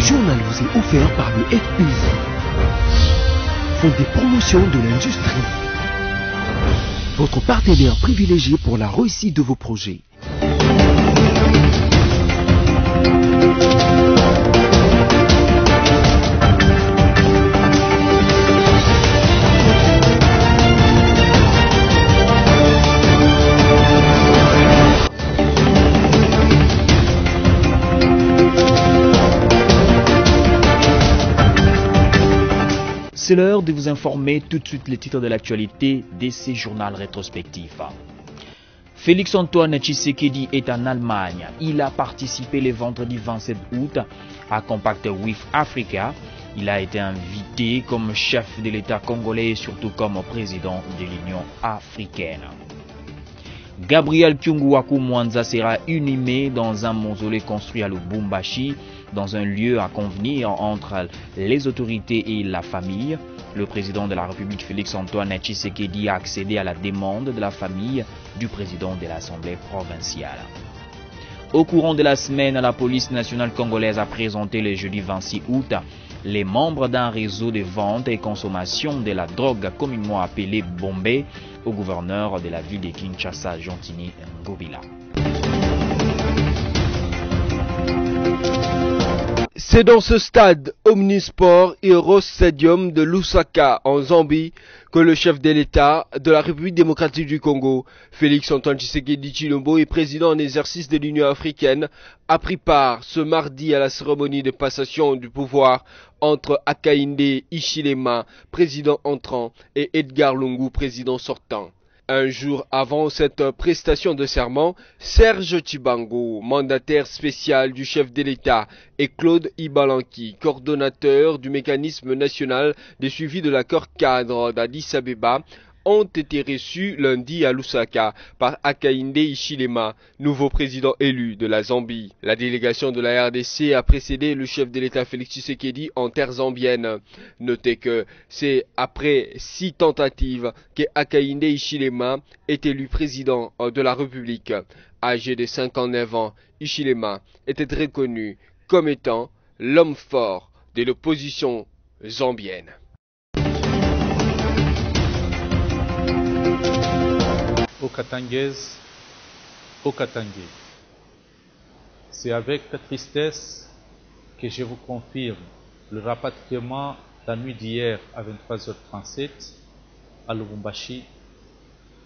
journal vous est offert par le FPI, Fonds des promotions de l'industrie, votre partenaire privilégié pour la réussite de vos projets. C'est l'heure de vous informer tout de suite les titres de l'actualité de ces journaux rétrospectifs. Félix Antoine Tshisekedi est en Allemagne. Il a participé le vendredi 27 août à Compact with Africa. Il a été invité comme chef de l'État congolais et surtout comme président de l'Union africaine. Gabriel Kyungu Mwanza sera inhumé dans un mausolée construit à Lubumbashi, dans un lieu à convenir entre les autorités et la famille. Le président de la République Félix Antoine Tshisekedi a accédé à la demande de la famille du président de l'Assemblée provinciale. Au courant de la semaine, la police nationale congolaise a présenté le jeudi 26 août les membres d'un réseau de vente et consommation de la drogue communément appelé Bombay au gouverneur de la ville de Kinshasa, Jontini Ngobila. C'est dans ce stade Omnisport Heroes Stadium de Lusaka en Zambie que le chef de l'État de la République démocratique du Congo, Félix Antoine Tshisekedi Tshilombo et président en exercice de l'Union africaine, a pris part ce mardi à la cérémonie de passation du pouvoir entre Hakainde Hichilema, président entrant, et Edgar Lungu, président sortant. Un jour avant cette prestation de serment, Serge Tshibango, mandataire spécial du chef de l'État, et Claude Ibalanki, coordonnateur du mécanisme national de suivi de l'accord cadre d'Addis Abeba, ont été reçus lundi à Lusaka par Hakainde Hichilema, nouveau président élu de la Zambie. La délégation de la RDC a précédé le chef de l'État Félix Tshisekedi en terre zambienne. Notez que c'est après 6 tentatives que Hakainde Hichilema est élu président de la République. Âgé de 59 ans, Hichilema était reconnu comme étant l'homme fort de l'opposition zambienne. Okatangaise, Okatangé. C'est avec tristesse que je vous confirme le rapatriement la nuit d'hier à 23h37 à Lubumbashi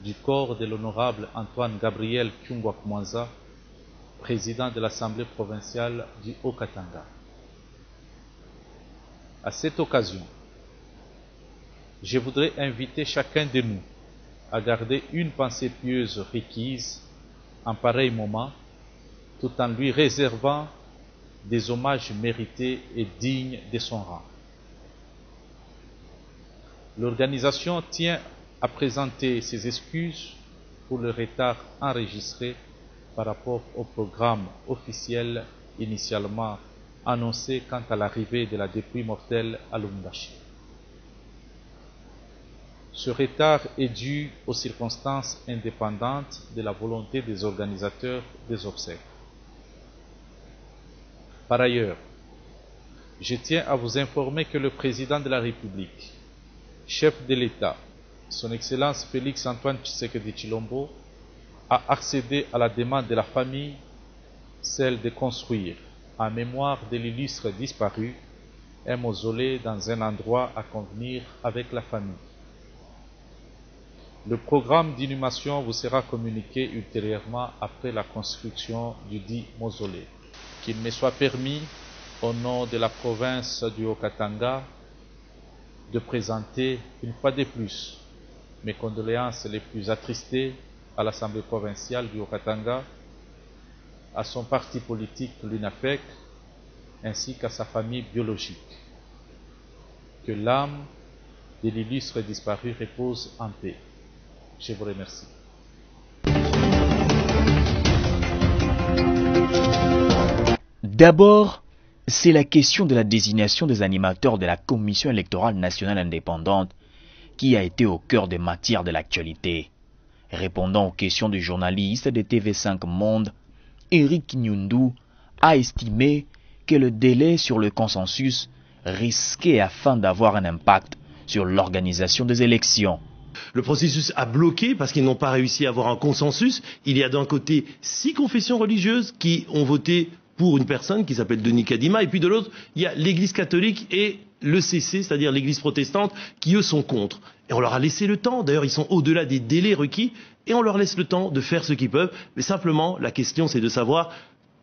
du corps de l'honorable Antoine Gabriel Kyungu Mwanza, président de l'Assemblée provinciale du Haut-Katanga. À cette occasion, je voudrais inviter chacun de nous à garder une pensée pieuse requise en pareil moment, tout en lui réservant des hommages mérités et dignes de son rang. L'organisation tient à présenter ses excuses pour le retard enregistré par rapport au programme officiel initialement annoncé quant à l'arrivée de la dépouille mortelle à Lubumbashi. Ce retard est dû aux circonstances indépendantes de la volonté des organisateurs des obsèques. Par ailleurs, je tiens à vous informer que le président de la République, chef de l'État, son Excellence Félix Antoine Tshisekedi Tshilombo, a accédé à la demande de la famille, celle de construire, en mémoire de l'illustre disparu, un mausolée dans un endroit à convenir avec la famille. Le programme d'inhumation vous sera communiqué ultérieurement après la construction du dit mausolée. Qu'il me soit permis, au nom de la province du Haut-Katanga, de présenter une fois de plus mes condoléances les plus attristées à l'Assemblée provinciale du Haut-Katanga, à son parti politique l'UNAFEC, ainsi qu'à sa famille biologique. Que l'âme de l'illustre disparu repose en paix. Je vous remercie. D'abord, c'est la question de la désignation des animateurs de la Commission électorale nationale indépendante qui a été au cœur des matières de l'actualité. Répondant aux questions du journaliste de TV5 Monde, Eric Nyundu a estimé que le délai sur le consensus risquait afin d'avoir un impact sur l'organisation des élections. Le processus a bloqué parce qu'ils n'ont pas réussi à avoir un consensus. Il y a d'un côté 6 confessions religieuses qui ont voté pour une personne qui s'appelle Denis Kadima, et puis de l'autre, il y a l'Église catholique et le CC, c'est-à-dire l'Église protestante, qui eux sont contre. Et on leur a laissé le temps, d'ailleurs ils sont au-delà des délais requis, et on leur laisse le temps de faire ce qu'ils peuvent. Mais simplement, la question c'est de savoir,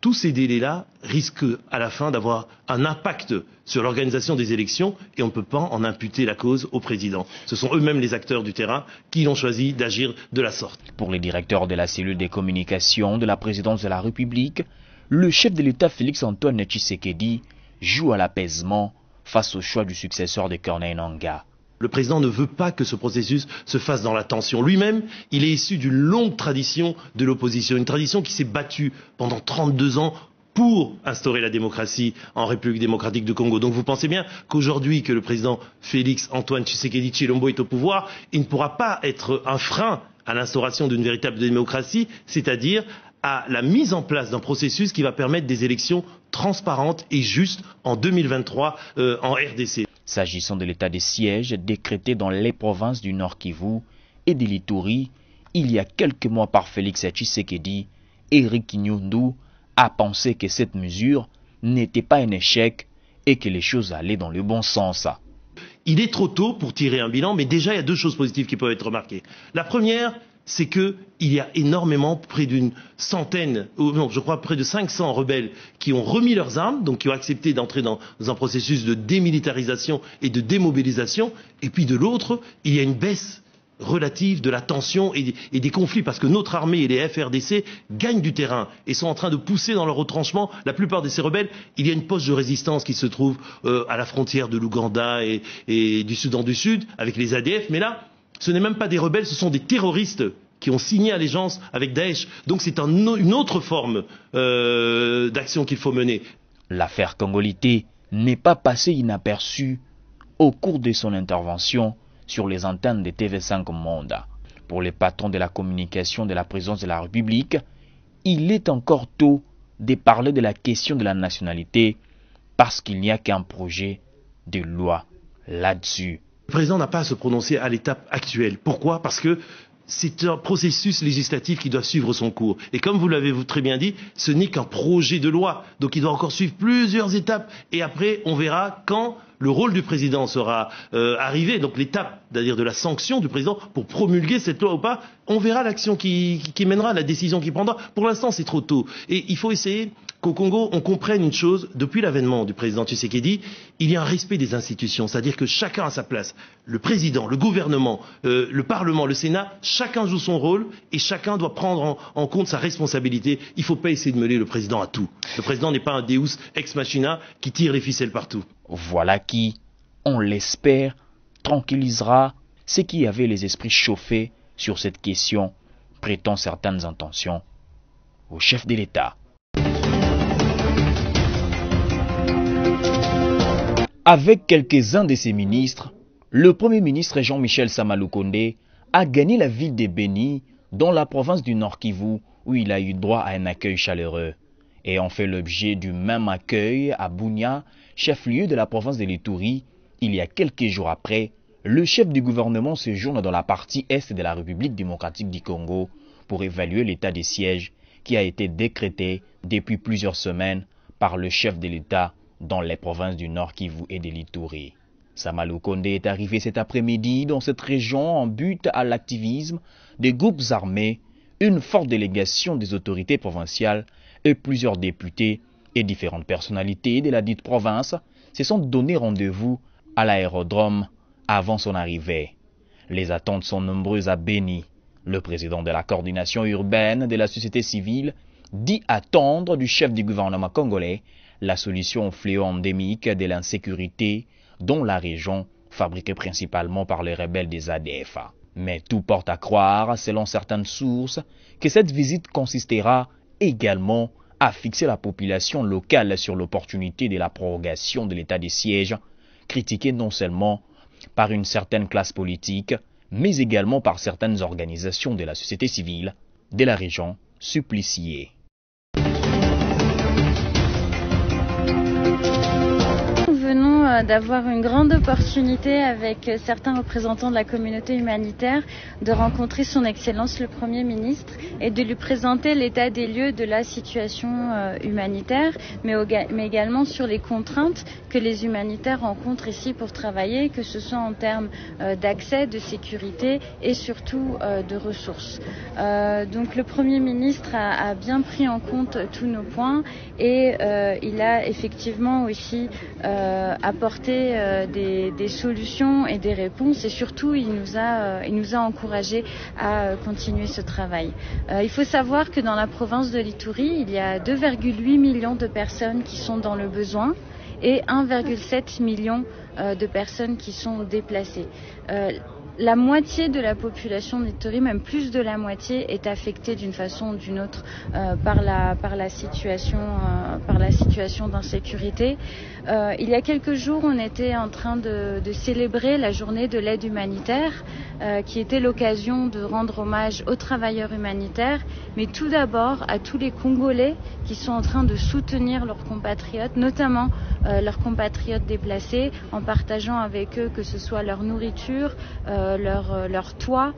tous ces délais-là risquent à la fin d'avoir un impact sur l'organisation des élections, et on ne peut pas en imputer la cause au président. Ce sont eux-mêmes les acteurs du terrain qui ont choisi d'agir de la sorte. Pour les directeurs de la cellule des communications de la présidence de la République, le chef de l'État Félix-Antoine Tshisekedi joue à l'apaisement face au choix du successeur de Corneille Nangaa. Le président ne veut pas que ce processus se fasse dans la tension. Lui-même, il est issu d'une longue tradition de l'opposition, une tradition qui s'est battue pendant 32 ans pour instaurer la démocratie en République démocratique du Congo. Donc vous pensez bien qu'aujourd'hui que le président Félix-Antoine Tshisekedi Tshilombo est au pouvoir, il ne pourra pas être un frein à l'instauration d'une véritable démocratie, c'est-à-dire à la mise en place d'un processus qui va permettre des élections transparentes et justes en 2023 en RDC. S'agissant de l'état de siège décrété dans les provinces du Nord Kivu et de l'Ituri, il y a quelques mois par Félix Tshisekedi, Éric Kinyundu a pensé que cette mesure n'était pas un échec et que les choses allaient dans le bon sens. Il est trop tôt pour tirer un bilan, mais déjà il y a 2 choses positives qui peuvent être remarquées. La première, c'est qu'il y a énormément, près d'une centaine, non, je crois près de 500 rebelles qui ont remis leurs armes, donc qui ont accepté d'entrer dans un processus de démilitarisation et de démobilisation. Et puis de l'autre, il y a une baisse relative de la tension et des conflits, parce que notre armée et les FRDC gagnent du terrain et sont en train de pousser dans leur retranchement la plupart de ces rebelles. Il y a une poste de résistance qui se trouve à la frontière de l'Ouganda et du Soudan du Sud avec les ADF, mais là, ce n'est même pas des rebelles, ce sont des terroristes qui ont signé allégeance avec Daesh. Donc c'est une autre forme d'action qu'il faut mener. L'affaire Congolité n'est pas passée inaperçue au cours de son intervention sur les antennes de TV5 Monde. Pour les patrons de la communication de la présidence de la République, il est encore tôt de parler de la question de la nationalité parce qu'il n'y a qu'un projet de loi là-dessus. Le président n'a pas à se prononcer à l'étape actuelle. Pourquoi? Parce que c'est un processus législatif qui doit suivre son cours. Et comme vous l'avez très bien dit, ce n'est qu'un projet de loi. Donc il doit encore suivre plusieurs étapes. Et après, on verra quand le rôle du président sera arrivé. Donc l'étape, c'est-à-dire de la sanction du président pour promulguer cette loi ou pas, on verra l'action qui mènera, la décision qu'il prendra. Pour l'instant, c'est trop tôt. Et il faut essayer qu'au Congo, on comprenne une chose. Depuis l'avènement du président Tshisekedi, il y a un respect des institutions. C'est-à-dire que chacun a sa place. Le président, le gouvernement, le Parlement, le Sénat, chacun joue son rôle et chacun doit prendre en compte sa responsabilité. Il ne faut pas essayer de mêler le président à tout. Le président n'est pas un Deus ex machina qui tire les ficelles partout. Voilà qui, on l'espère, tranquillisera ceux qui avaient les esprits chauffés sur cette question, prêtant certaines intentions au chef de l'État. Avec quelques-uns de ses ministres, le Premier ministre Jean-Michel Samaloukonde a gagné la ville de Beni, dans la province du Nord Kivu, où il a eu droit à un accueil chaleureux. Ayant fait l'objet du même accueil à Bunia, chef-lieu de la province de l'Ituri, il y a quelques jours après, le chef du gouvernement séjourne dans la partie est de la République démocratique du Congo pour évaluer l'état des sièges qui a été décrété depuis plusieurs semaines par le chef de l'État dans les provinces du Nord Kivu et de l'Ituri. Samaloukonde est arrivé cet après-midi dans cette région en but à l'activisme des groupes armés, une forte délégation des autorités provinciales et plusieurs députés et différentes personnalités de la dite province se sont donné rendez-vous à l'aérodrome avant son arrivée. Les attentes sont nombreuses à Beni. Le président de la coordination urbaine de la société civile dit attendre du chef du gouvernement congolais la solution au fléau endémique de l'insécurité dont la région, fabriquée principalement par les rebelles des ADF. Mais tout porte à croire, selon certaines sources, que cette visite consistera également à fixer la population locale sur l'opportunité de la prorogation de l'état de siège, critiquée non seulement par une certaine classe politique, mais également par certaines organisations de la société civile de la région suppliciée. d'avoir une grande opportunité avec certains représentants de la communauté humanitaire de rencontrer son Excellence le Premier ministre et de lui présenter l'état des lieux de la situation humanitaire, mais également sur les contraintes que les humanitaires rencontrent ici pour travailler, que ce soit en termes d'accès, de sécurité et surtout de ressources. Donc le Premier ministre a bien pris en compte tous nos points et il a effectivement aussi apporté des solutions et des réponses et surtout il nous a encouragés à continuer ce travail. Il faut savoir que dans la province de l'Ituri, il y a 2,8 millions de personnes qui sont dans le besoin et 1,7 million de personnes qui sont déplacées. La moitié de la population d'Ituri, même plus de la moitié, est affectée d'une façon ou d'une autre par la situation d'insécurité. Il y a quelques jours, on était en train de célébrer la journée de l'aide humanitaire, qui était l'occasion de rendre hommage aux travailleurs humanitaires, mais tout d'abord à tous les Congolais qui sont en train de soutenir leurs compatriotes, notamment leurs compatriotes déplacés, en partageant avec eux que ce soit leur nourriture, leur toit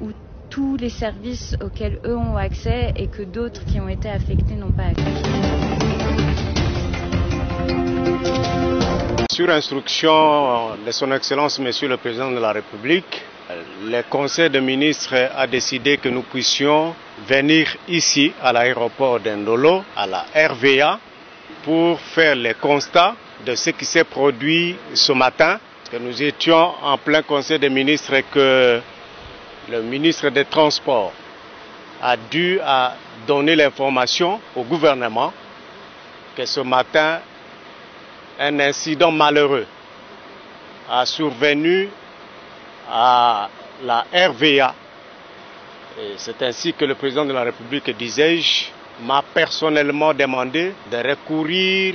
ou tous les services auxquels eux ont accès et que d'autres qui ont été affectés n'ont pas accès. Sur instruction de son Excellence Monsieur le Président de la République, le Conseil des ministres a décidé que nous puissions venir ici à l'aéroport d'Ndolo, à la RVA, pour faire les constats de ce qui s'est produit ce matin. Que nous étions en plein Conseil des ministres et que le ministre des Transports a dû donner l'information au gouvernement que ce matin, un incident malheureux a survenu à la RVA. C'est ainsi que le président de la République, disais-je, m'a personnellement demandé de recourir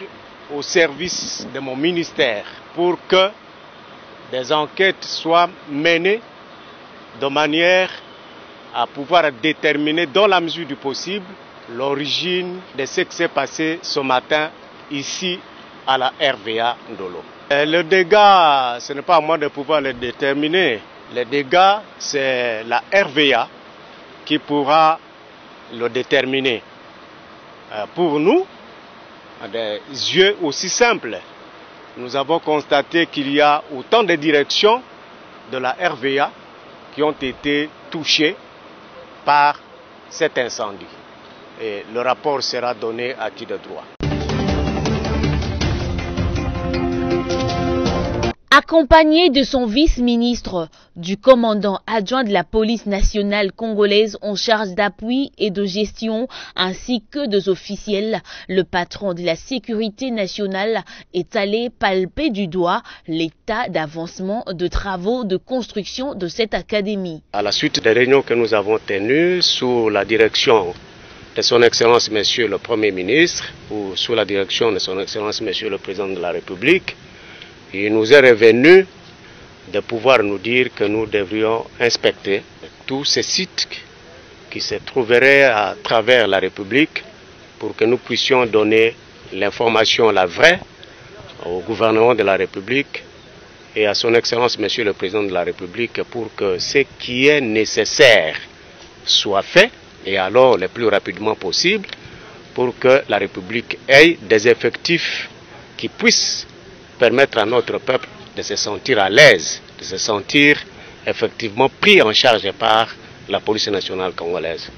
au service de mon ministère pour que des enquêtes soient menées de manière à pouvoir déterminer, dans la mesure du possible, l'origine de ce qui s'est passé ce matin ici à la RVA Ndolo. Le dégât, ce n'est pas à moi de pouvoir le déterminer. Le dégât, c'est la RVA qui pourra le déterminer. Pour nous, des yeux aussi simples, nous avons constaté qu'il y a autant de directions de la RVA qui ont été touchées par cet incendie. Et le rapport sera donné à qui de droit. Accompagné de son vice-ministre, du commandant adjoint de la police nationale congolaise en charge d'appui et de gestion, ainsi que des officiels, le patron de la sécurité nationale est allé palper du doigt l'état d'avancement de travaux de construction de cette académie. À la suite des réunions que nous avons tenues sous la direction de son Excellence Monsieur le Premier ministre ou sous la direction de son Excellence Monsieur le Président de la République, il nous est revenu de pouvoir nous dire que nous devrions inspecter tous ces sites qui se trouveraient à travers la République pour que nous puissions donner l'information, la vraie, au gouvernement de la République et à son Excellence Monsieur le Président de la République pour que ce qui est nécessaire soit fait et alors le plus rapidement possible pour que la République ait des effectifs qui puissent permettre à notre peuple de se sentir à l'aise, de se sentir effectivement pris en charge par la police nationale congolaise.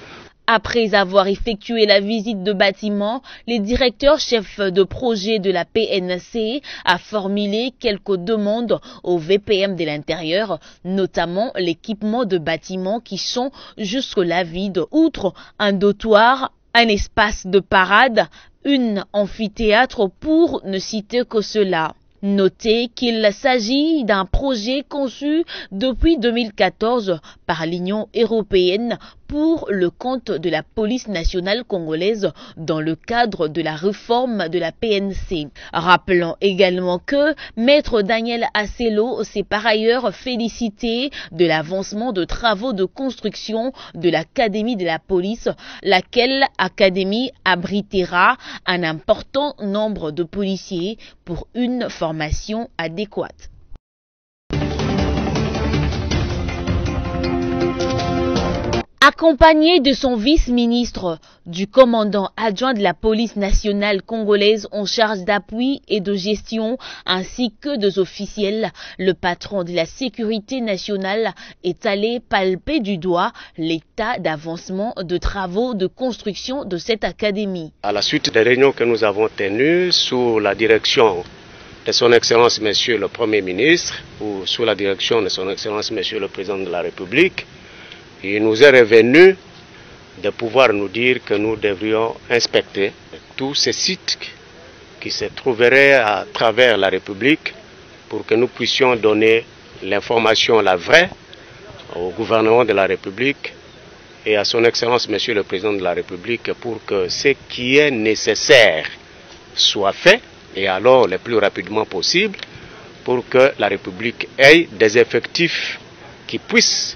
Après avoir effectué la visite de bâtiments, les directeurs chefs de projet de la PNC a formulé quelques demandes au VPM de l'Intérieur, notamment l'équipement de bâtiments qui sont jusque-là vides, outre un dortoir, un espace de parade, un amphithéâtre pour ne citer que cela. Notez qu'il s'agit d'un projet conçu depuis 2014 par l'Union européenne pour le compte de la police nationale congolaise dans le cadre de la réforme de la PNC. Rappelons également que Maître Daniel Assello s'est par ailleurs félicité de l'avancement de travaux de construction de l'Académie de la police, laquelle académie abritera un important nombre de policiers pour une formation adéquate. Accompagné de son vice-ministre, du commandant adjoint de la police nationale congolaise en charge d'appui et de gestion, ainsi que des officiels, le patron de la sécurité nationale est allé palper du doigt l'état d'avancement de travaux de construction de cette académie. À la suite des réunions que nous avons tenues sous la direction de son Excellence Monsieur le Premier ministre ou sous la direction de son Excellence Monsieur le Président de la République, il nous est revenu de pouvoir nous dire que nous devrions inspecter tous ces sites qui se trouveraient à travers la République pour que nous puissions donner l'information, la vraie, au gouvernement de la République et à son Excellence Monsieur le Président de la République pour que ce qui est nécessaire soit fait et alors le plus rapidement possible pour que la République ait des effectifs qui puissent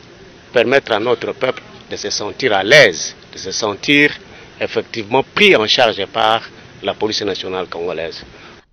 permettre à notre peuple de se sentir à l'aise, de se sentir effectivement pris en charge par la police nationale congolaise.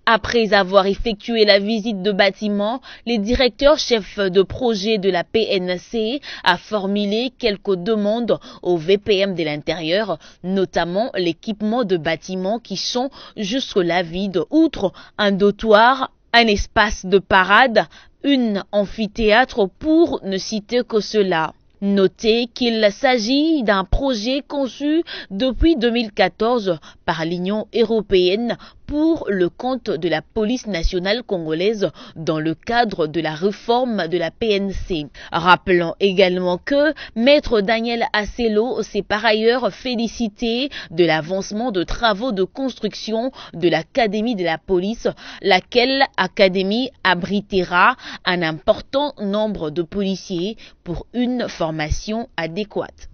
Après avoir effectué la visite de bâtiment, les directeurs chefs de projet de la PNC a formulé quelques demandes au VPM de l'intérieur, notamment l'équipement de bâtiments qui sont jusque-là vides, outre un dortoir, un espace de parade, une amphithéâtre pour ne citer que cela. Notez qu'il s'agit d'un projet conçu depuis 2014 par l'Union européenne pour le compte de la police nationale congolaise dans le cadre de la réforme de la PNC. Rappelons également que Maître Daniel Assello s'est par ailleurs félicité de l'avancement de travaux de construction de l'Académie de la police, laquelle académie abritera un important nombre de policiers pour une formation adéquate.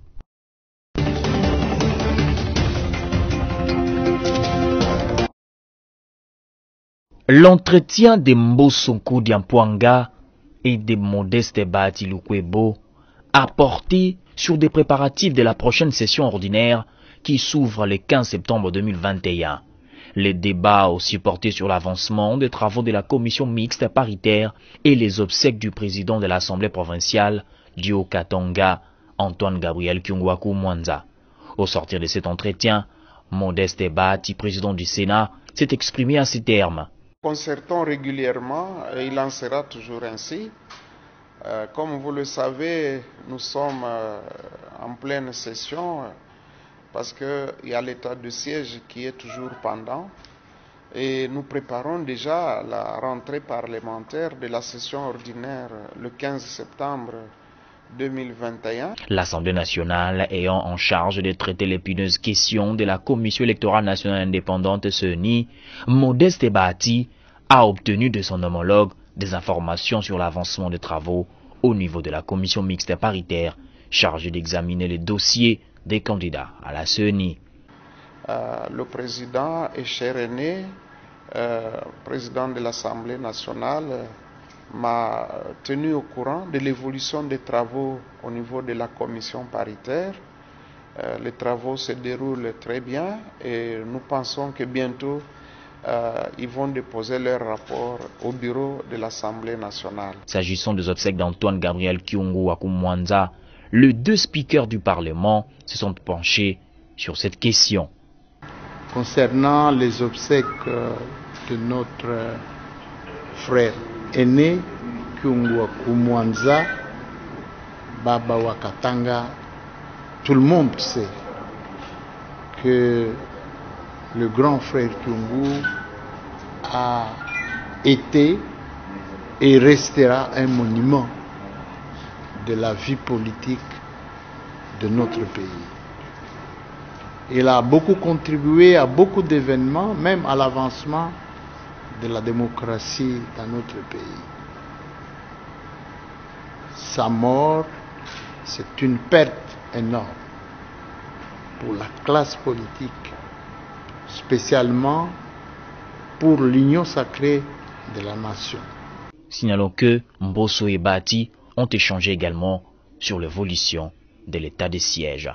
L'entretien de Mbosonko Diampuanga et de Modeste Bahati Lukwebo a porté sur des préparatifs de la prochaine session ordinaire qui s'ouvre le 15 septembre 2021. Les débats ont aussi porté sur l'avancement des travaux de la commission mixte paritaire et les obsèques du président de l'Assemblée provinciale du Haut-Katanga, Antoine Gabriel Kyungwaku Mwanza. Au sortir de cet entretien, Modeste Bahati, président du Sénat, s'est exprimé à ces termes. Concertons régulièrement, et il en sera toujours ainsi. Comme vous le savez, nous sommes en pleine session parce qu'il y a l'état de siège qui est toujours pendant et nous préparons déjà la rentrée parlementaire de la session ordinaire le 15 septembre 2021. L'Assemblée nationale ayant en charge de traiter l'épineuse question de la Commission électorale nationale indépendante CENI, Modeste Bahati a obtenu de son homologue des informations sur l'avancement des travaux au niveau de la commission mixte paritaire chargée d'examiner les dossiers des candidats à la CENI. Le président et cher aîné, président de l'Assemblée nationale, m'a tenu au courant de l'évolution des travaux au niveau de la commission paritaire. Les travaux se déroulent très bien et nous pensons que bientôt ils vont déposer leur rapport au bureau de l'Assemblée nationale. S'agissant des obsèques d'Antoine Gabriel Kyungwaku Mwanza, les deux speakers du Parlement se sont penchés sur cette question. Concernant les obsèques de notre frère aîné Kyungwaku Mwanza, Baba Wakatanga, tout le monde sait que le grand frère Kyungu a été et restera un monument de la vie politique de notre pays. Il a beaucoup contribué à beaucoup d'événements, même à l'avancement de la démocratie dans notre pays. Sa mort, c'est une perte énorme pour la classe politique, spécialement pour l'union sacrée de la nation. Signalons que Mbosso et Bati ont échangé également sur l'évolution de l'état de siège.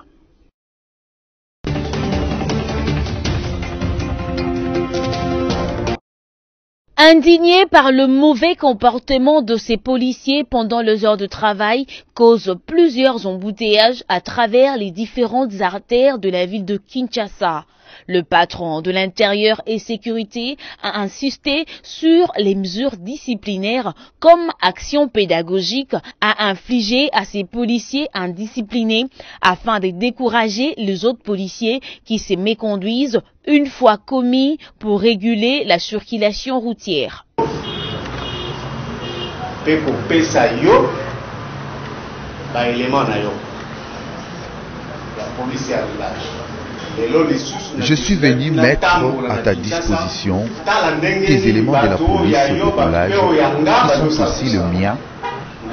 Indignés par le mauvais comportement de ces policiers pendant les heures de travail, cause plusieurs embouteillages à travers les différentes artères de la ville de Kinshasa. Le patron de l'Intérieur et Sécurité a insisté sur les mesures disciplinaires comme action pédagogique à infliger à ces policiers indisciplinés afin de décourager les autres policiers qui se méconduisent une fois commis pour réguler la circulation routière. Je suis venu mettre à ta disposition tes éléments de la police de roulage qui sont aussi le mien.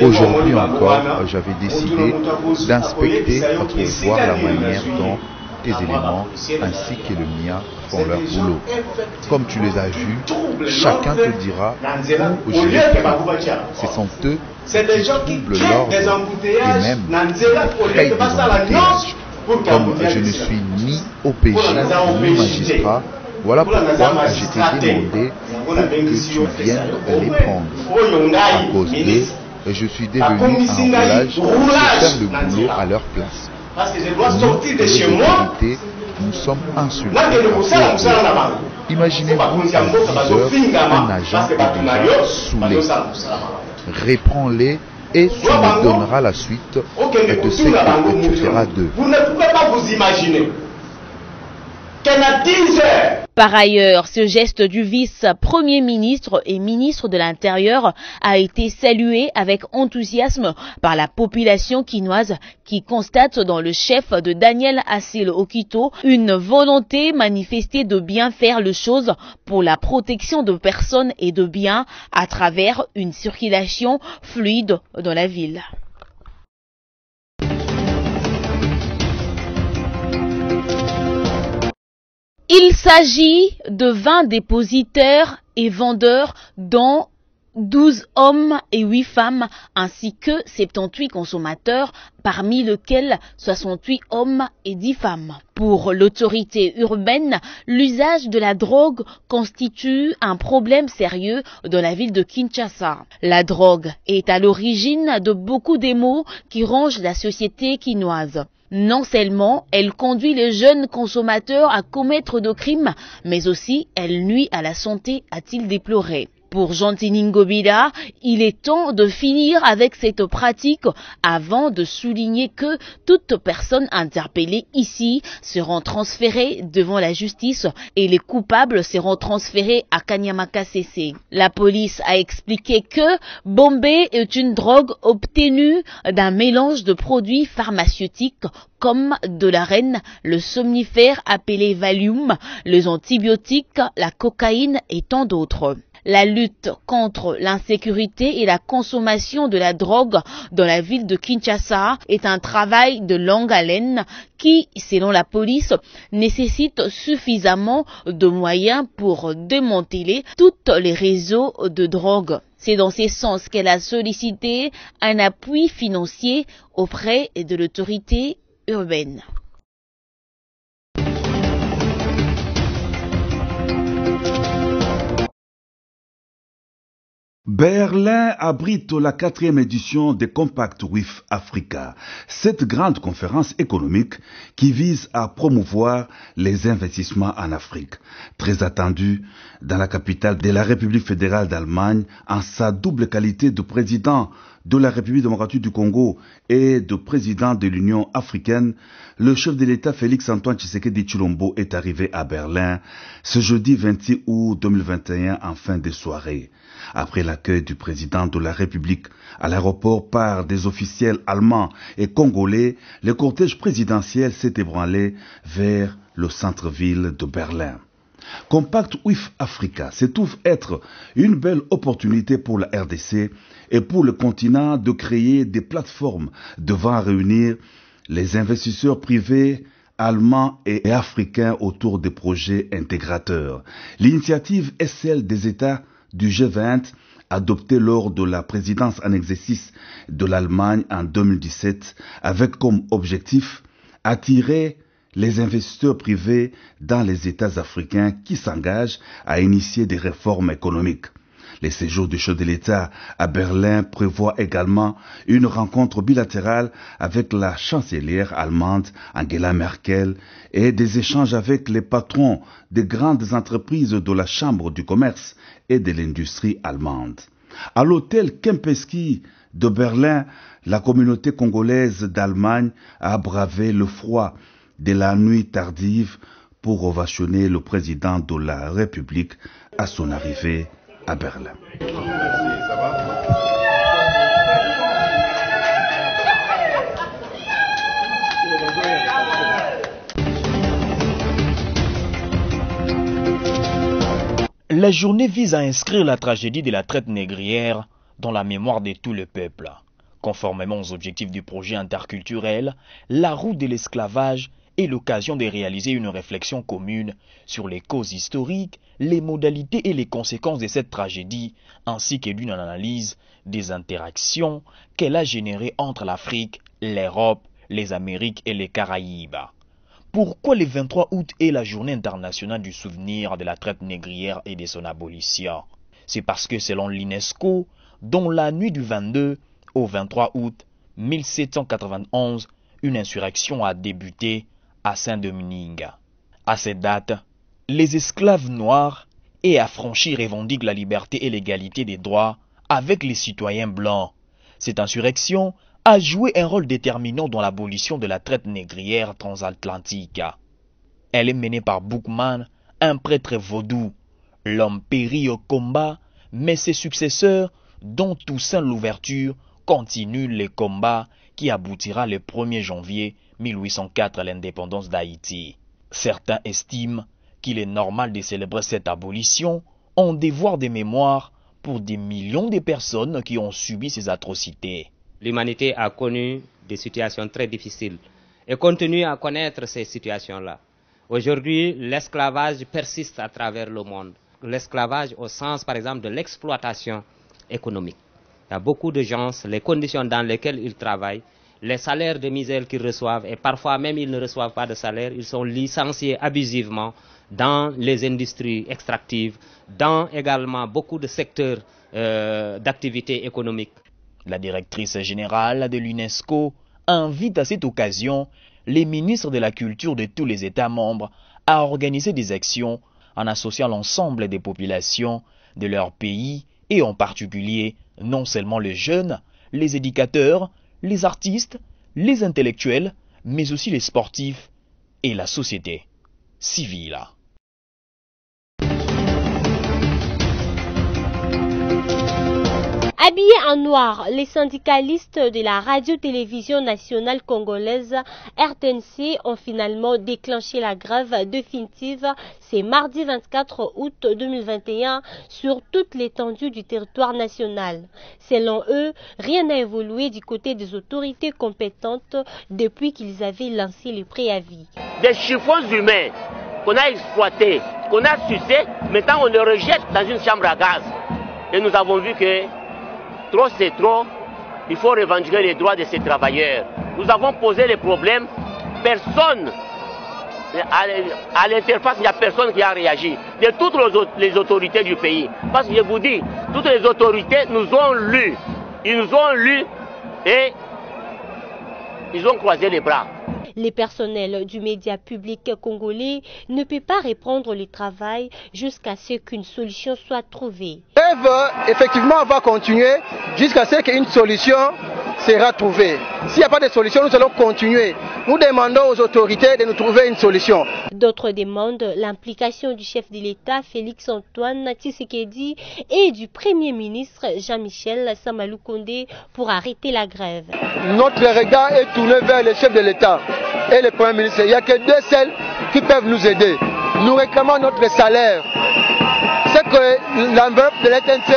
Aujourd'hui encore, j'avais décidé d'inspecter pour voir la manière dont tes éléments ainsi que le mien font leur boulot. Comme tu les as vus, chacun te dira où je les fais. Ce sont eux qui troublent l'ordre et même créent des embouteillages. Comme je ne suis ni OPJ ni magistrat, voilà pourquoi je t'ai demandé que tu viennes les prendre. À cause d'eux, je suis devenu un roulage pour faire le boulot à leur place. Nous, les autorités, nous sommes insultés à cause d'eux. Imaginez-vous à 10 heures, un agent est déjà saoulé. Reprends-les et tu me donneras la suite de ce que tu feras d'eux. Vous ne pouvez pas vous imaginer qu'à 10 heures. Par ailleurs, ce geste du vice-premier ministre et ministre de l'Intérieur a été salué avec enthousiasme par la population quinoise qui constate dans le chef de Daniel Assil Okito une volonté manifestée de bien faire les choses pour la protection de personnes et de biens à travers une circulation fluide dans la ville. Il s'agit de 20 dépositaires et vendeurs dont 12 hommes et 8 femmes ainsi que 78 consommateurs parmi lesquels 68 hommes et 10 femmes. Pour l'autorité urbaine, l'usage de la drogue constitue un problème sérieux dans la ville de Kinshasa. La drogue est à l'origine de beaucoup des maux qui rongent la société quinoise. Non seulement elle conduit les jeunes consommateurs à commettre de crimes, mais aussi elle nuit à la santé, a-t-il déploré. Pour Gentini Ngobila, il est temps de finir avec cette pratique avant de souligner que toute personne interpellée ici seront transférées devant la justice et les coupables seront transférés à Kanyamaka CC. La police a expliqué que Bombay est une drogue obtenue d'un mélange de produits pharmaceutiques comme de la reine, le somnifère appelé Valium, les antibiotiques, la cocaïne et tant d'autres. La lutte contre l'insécurité et la consommation de la drogue dans la ville de Kinshasa est un travail de longue haleine qui, selon la police, nécessite suffisamment de moyens pour démanteler tous les réseaux de drogue. C'est dans ce sens qu'elle a sollicité un appui financier auprès de l'autorité urbaine. Berlin abrite la 4e édition de Compact with Africa, cette grande conférence économique qui vise à promouvoir les investissements en Afrique, très attendue dans la capitale de la République fédérale d'Allemagne en sa double qualité de président de la République démocratique du Congo et de président de l'Union africaine. Le chef de l'État Félix-Antoine Tshisekedi Tshilombo est arrivé à Berlin ce jeudi 26 août 2021 en fin de soirée. Après l'accueil du président de la République à l'aéroport par des officiels allemands et congolais, le cortège présidentiel s'est ébranlé vers le centre-ville de Berlin. Compact with Africa se trouve être une belle opportunité pour la RDC et pour le continent de créer des plateformes devant réunir les investisseurs privés allemands et africains autour des projets intégrateurs. L'initiative est celle des États du G20 adoptée lors de la présidence en exercice de l'Allemagne en 2017 avec comme objectif attirer les investisseurs privés dans les États africains qui s'engagent à initier des réformes économiques. Les séjours du chef de l'État à Berlin prévoient également une rencontre bilatérale avec la chancelière allemande Angela Merkel et des échanges avec les patrons des grandes entreprises de la Chambre du commerce et de l'industrie allemande. À l'hôtel Kempinski de Berlin, la communauté congolaise d'Allemagne a bravé le froid de la nuit tardive pour ovationner le président de la République à son arrivée à Berlin. La journée vise à inscrire la tragédie de la traite négrière dans la mémoire de tout le peuple. Conformément aux objectifs du projet interculturel, la route de l'esclavage est l'occasion de réaliser une réflexion commune sur les causes historiques, les modalités et les conséquences de cette tragédie, ainsi que d'une analyse des interactions qu'elle a générées entre l'Afrique, l'Europe, les Amériques et les Caraïbes. Pourquoi le 23 août est la journée internationale du souvenir de la traite négrière et de son abolition? C'est parce que selon l'UNESCO, dans la nuit du 22 au 23 août 1791, une insurrection a débuté à Saint-Dominique. À cette date, les esclaves noirs et affranchis revendiquent la liberté et l'égalité des droits avec les citoyens blancs. Cette insurrection a joué un rôle déterminant dans l'abolition de la traite négrière transatlantique. Elle est menée par Boukman, un prêtre vaudou. L'homme périt au combat, mais ses successeurs, dont Toussaint Louverture, continuent les combats qui aboutira le 1er janvier 1804 à l'indépendance d'Haïti. Certains estiment qu'il est normal de célébrer cette abolition en devoir de mémoire pour des millions de personnes qui ont subi ces atrocités. L'humanité a connu des situations très difficiles et continue à connaître ces situations-là. Aujourd'hui, l'esclavage persiste à travers le monde. L'esclavage au sens, par exemple, de l'exploitation économique. Il y a beaucoup de gens, les conditions dans lesquelles ils travaillent, les salaires de misère qu'ils reçoivent, et parfois même ils ne reçoivent pas de salaire, ils sont licenciés abusivement dans les industries extractives, dans également beaucoup de secteurs d'activité économique. La directrice générale de l'UNESCO invite à cette occasion les ministres de la culture de tous les États membres à organiser des actions en associant l'ensemble des populations de leur pays et en particulier non seulement les jeunes, les éducateurs, les artistes, les intellectuels, mais aussi les sportifs et la société civile. Habillés en noir, les syndicalistes de la radio-télévision nationale congolaise RTNC ont finalement déclenché la grève définitive ce mardi 24 août 2021 sur toute l'étendue du territoire national. Selon eux, rien n'a évolué du côté des autorités compétentes depuis qu'ils avaient lancé le préavis. Des chiffons humains qu'on a exploités, qu'on a sucés, maintenant on les rejette dans une chambre à gaz. Et nous avons vu que trop c'est trop, il faut revendiquer les droits de ces travailleurs. Nous avons posé les problèmes, personne, à l'interface, il n'y a personne qui a réagi. De toutes les autorités du pays. Parce que je vous dis, toutes les autorités nous ont lus. Ils nous ont lus et ils ont croisé les bras. Les personnels du média public congolais ne peuvent pas reprendre le travail jusqu'à ce qu'une solution soit trouvée. La grève, effectivement, va continuer jusqu'à ce qu'une solution sera trouvée. S'il n'y a pas de solution, nous allons continuer. Nous demandons aux autorités de nous trouver une solution. D'autres demandent l'implication du chef de l'État, Félix-Antoine Tshisekedi, et du Premier ministre Jean-Michel Samaloukonde pour arrêter la grève. Notre regard est tourné vers le chef de l'État et le Premier ministre. Il n'y a que deux seuls qui peuvent nous aider. Nous réclamons notre salaire. C'est que l'enveloppe de l'ETNC,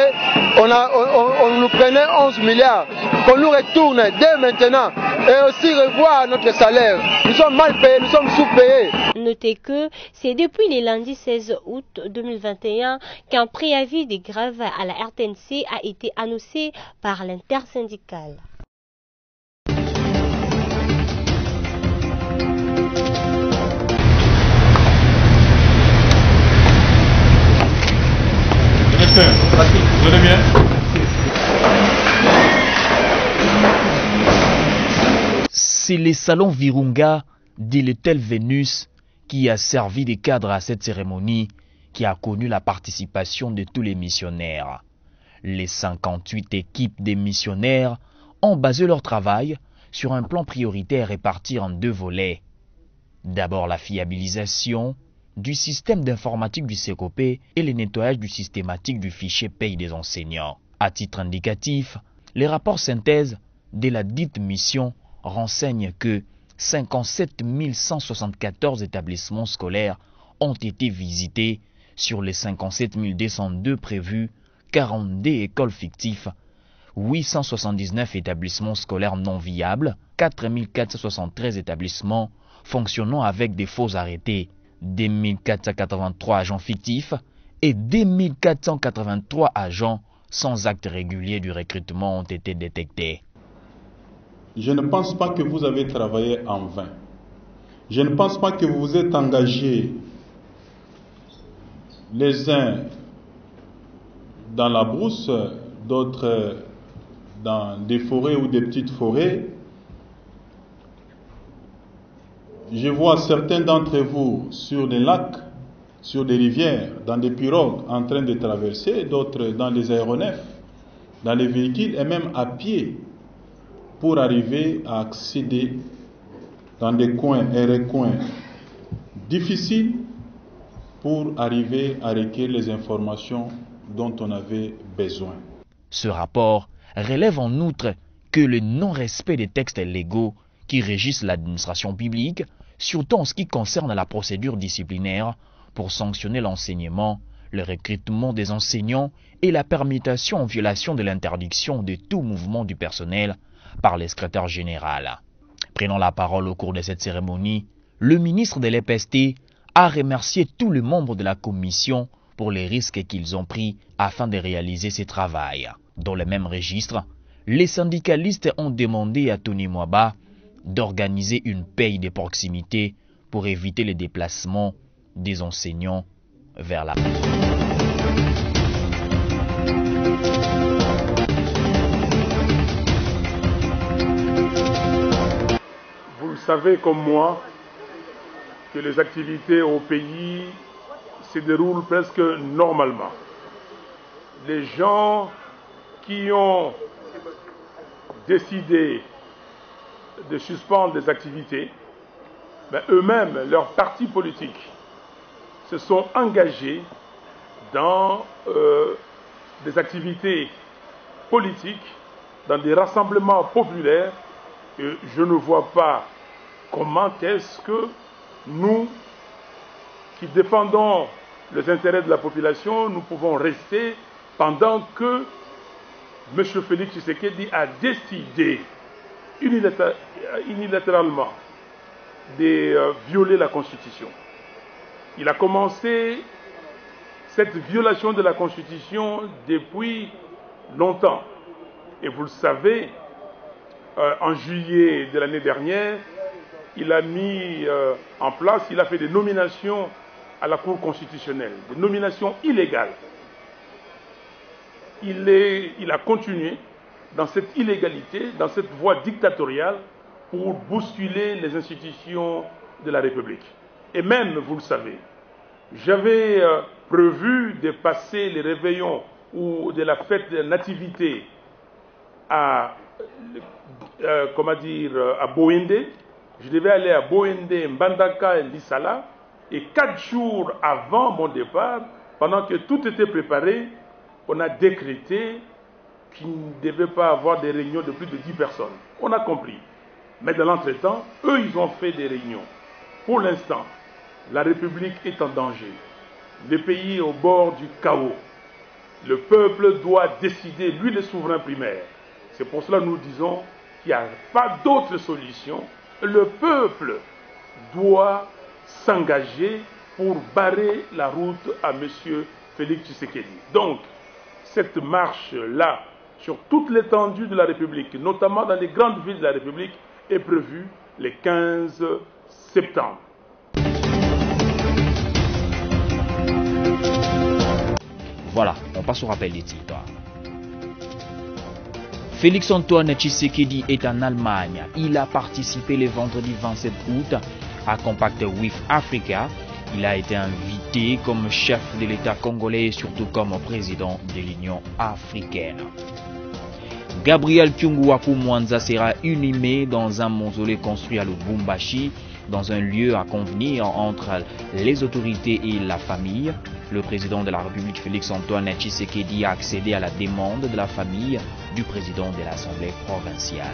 on nous prenait 11 milliards, qu'on nous retourne dès maintenant et aussi revoir notre salaire. Nous sommes mal payés, nous sommes sous-payés. Notez que c'est depuis le lundi 16 août 2021 qu'un préavis de grève à la RTNC a été annoncé par l'intersyndicale. Vous allez bien? C'est le salon Virunga d'Iletel Vénus qui a servi de cadre à cette cérémonie qui a connu la participation de tous les missionnaires. Les 58 équipes des missionnaires ont basé leur travail sur un plan prioritaire réparti en 2 volets. D'abord la fiabilisation du système d'informatique du CECOP et le nettoyage du systématique du fichier paye des enseignants. À titre indicatif, les rapports synthèse de la dite mission renseignent que 57 174 établissements scolaires ont été visités sur les 57 202 prévus, 42 écoles fictives, 879 établissements scolaires non viables, 4 473 établissements fonctionnant avec des faux arrêtés, 2483 agents fictifs et 2483 agents sans acte régulier du recrutement ont été détectés. Je ne pense pas que vous avez travaillé en vain. Je ne pense pas que vous vous êtes engagés les uns dans la brousse, d'autres dans des forêts ou des petites forêts. Je vois certains d'entre vous sur des lacs, sur des rivières, dans des pirogues en train de traverser, d'autres dans les aéronefs, dans les véhicules et même à pied pour arriver à accéder dans des coins et recoins difficiles pour arriver à recueillir les informations dont on avait besoin. Ce rapport relève en outre que le non-respect des textes légaux qui régissent l'administration publique, surtout en ce qui concerne la procédure disciplinaire pour sanctionner l'enseignement, le recrutement des enseignants et la permutation en violation de l'interdiction de tout mouvement du personnel par le secrétaire général. Prenant la parole au cours de cette cérémonie, le ministre de l'EPST a remercié tous les membres de la commission pour les risques qu'ils ont pris afin de réaliser ce travail. Dans le même registre, les syndicalistes ont demandé à Tony Mwaba d'organiser une paye de proximité pour éviter les déplacements des enseignants vers la... Vous le savez comme moi que les activités au pays se déroulent presque normalement. Les gens qui ont décidé de suspendre des activités, eux-mêmes, leurs partis politiques, se sont engagés dans des activités politiques, dans des rassemblements populaires, et je ne vois pas comment est-ce que nous, qui défendons les intérêts de la population, nous pouvons rester pendant que M. Félix Tshisekedi a décidé unilatéralement de violer la Constitution. Il a commencé cette violation de la Constitution depuis longtemps. Et vous le savez, en juillet de l'année dernière, il a mis en place, il a fait des nominations à la Cour constitutionnelle, des nominations illégales. Il a continué dans cette illégalité, dans cette voie dictatoriale pour bousculer les institutions de la République. Et même, vous le savez, j'avais prévu de passer les réveillons ou de la fête de la nativité à Boende. Je devais aller à Boende, Mbandaka et Lissala. Et 4 jours avant mon départ, pendant que tout était préparé, on a décrété qu'il ne devait pas avoir des réunions de plus de 10 personnes. On a compris. Mais dans l'entretemps, eux, ils ont fait des réunions. Pour l'instant, la République est en danger. Le pays est au bord du chaos. Le peuple doit décider, lui le souverain primaire. C'est pour cela que nous disons qu'il n'y a pas d'autre solution. Le peuple doit s'engager pour barrer la route à M. Félix Tshisekedi. Donc, cette marche-là, sur toute l'étendue de la République, notamment dans les grandes villes de la République, est prévue le 15 septembre. Voilà, on passe au rappel des titres. Félix Antoine Tshisekedi est en Allemagne. Il a participé le vendredi 27 août à Compact with Africa. Il a été invité comme chef de l'État congolais et surtout comme président de l'Union africaine. Gabriel Kyungu-Waku Mwanza sera inhumé dans un mausolée construit à Lubumbashi, dans un lieu à convenir entre les autorités et la famille. Le président de la République Félix Antoine Tshisekedi a accédé à la demande de la famille du président de l'Assemblée provinciale.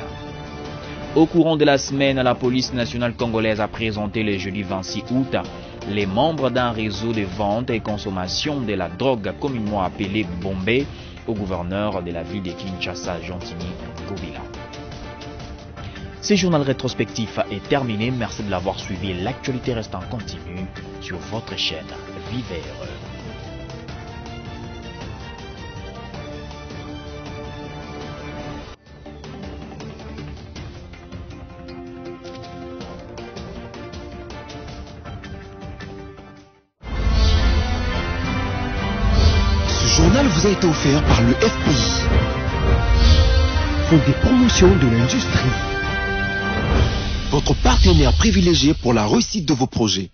Au courant de la semaine, la police nationale congolaise a présenté le jeudi 26 août les membres d'un réseau de vente et consommation de la drogue communément appelé Bombay au gouverneur de la ville de Kinshasa, Jontini Ngobila. Ce journal rétrospectif est terminé. Merci de l'avoir suivi. L'actualité reste en continu sur votre chaîne. Vivez heureux. Ce journal vous a été offert par le FPI, Fonds des promotions de l'industrie, votre partenaire privilégié pour la réussite de vos projets.